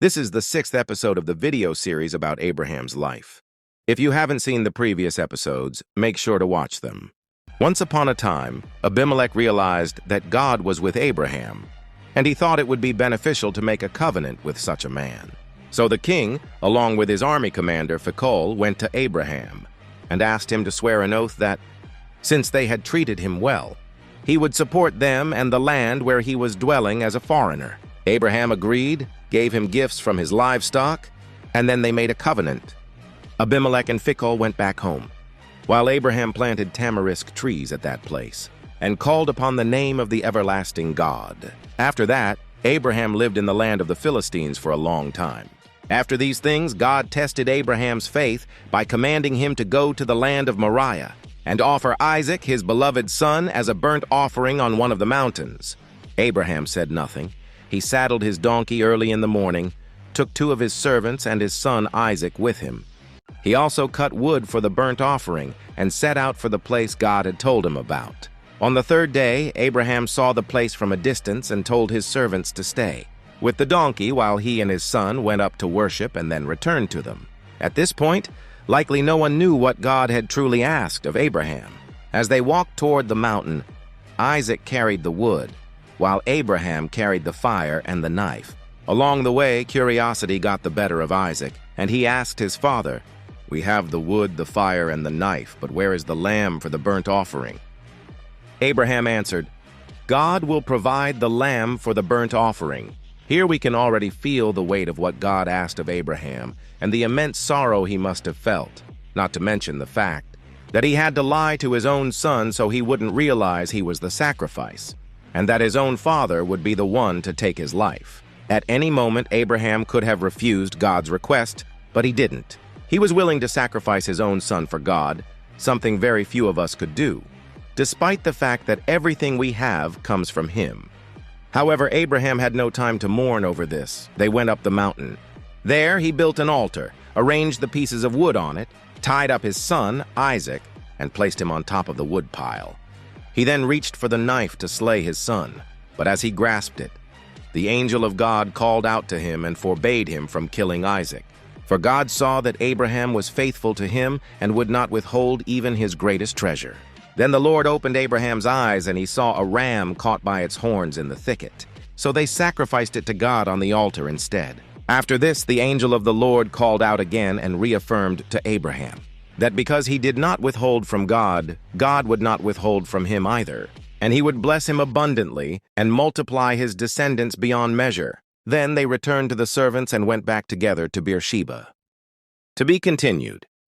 This is the sixth episode of the video series about Abraham's life. If you haven't seen the previous episodes, make sure to watch them. Once upon a time, Abimelech realized that God was with Abraham, and he thought it would be beneficial to make a covenant with such a man. So the king, along with his army commander Phicol, went to Abraham and asked him to swear an oath that, since they had treated him well, he would support them and the land where he was dwelling as a foreigner. Abraham agreed, gave him gifts from his livestock, and then they made a covenant. Abimelech and Phicol went back home, while Abraham planted tamarisk trees at that place and called upon the name of the everlasting God. After that, Abraham lived in the land of the Philistines for a long time. After these things, God tested Abraham's faith by commanding him to go to the land of Moriah and offer Isaac, his beloved son, as a burnt offering on one of the mountains. Abraham said nothing. He saddled his donkey early in the morning, took 2 of his servants and his son Isaac with him. He also cut wood for the burnt offering and set out for the place God had told him about. On the 3rd day, Abraham saw the place from a distance and told his servants to stay with the donkey while he and his son went up to worship and then returned to them. At this point, likely no one knew what God had truly asked of Abraham. As they walked toward the mountain, Isaac carried the wood, while Abraham carried the fire and the knife. Along the way, curiosity got the better of Isaac, and he asked his father, "We have the wood, the fire, and the knife, but where is the lamb for the burnt offering?" Abraham answered, "God will provide the lamb for the burnt offering." Here we can already feel the weight of what God asked of Abraham and the immense sorrow he must have felt, not to mention the fact that he had to lie to his own son so he wouldn't realize he was the sacrifice, and that his own father would be the one to take his life. At any moment, Abraham could have refused God's request, but he didn't. He was willing to sacrifice his own son for God, something very few of us could do, despite the fact that everything we have comes from him. However, Abraham had no time to mourn over this. They went up the mountain. There, he built an altar, arranged the pieces of wood on it, tied up his son, Isaac, and placed him on top of the wood pile. He then reached for the knife to slay his son, but as he grasped it, the angel of God called out to him and forbade him from killing Isaac. For God saw that Abraham was faithful to him and would not withhold even his greatest treasure. Then the Lord opened Abraham's eyes, and he saw a ram caught by its horns in the thicket. So they sacrificed it to God on the altar instead. After this, the angel of the Lord called out again and reaffirmed to Abraham that because he did not withhold from God, God would not withhold from him either, and he would bless him abundantly and multiply his descendants beyond measure. Then they returned to the servants and went back together to Beersheba. To be continued.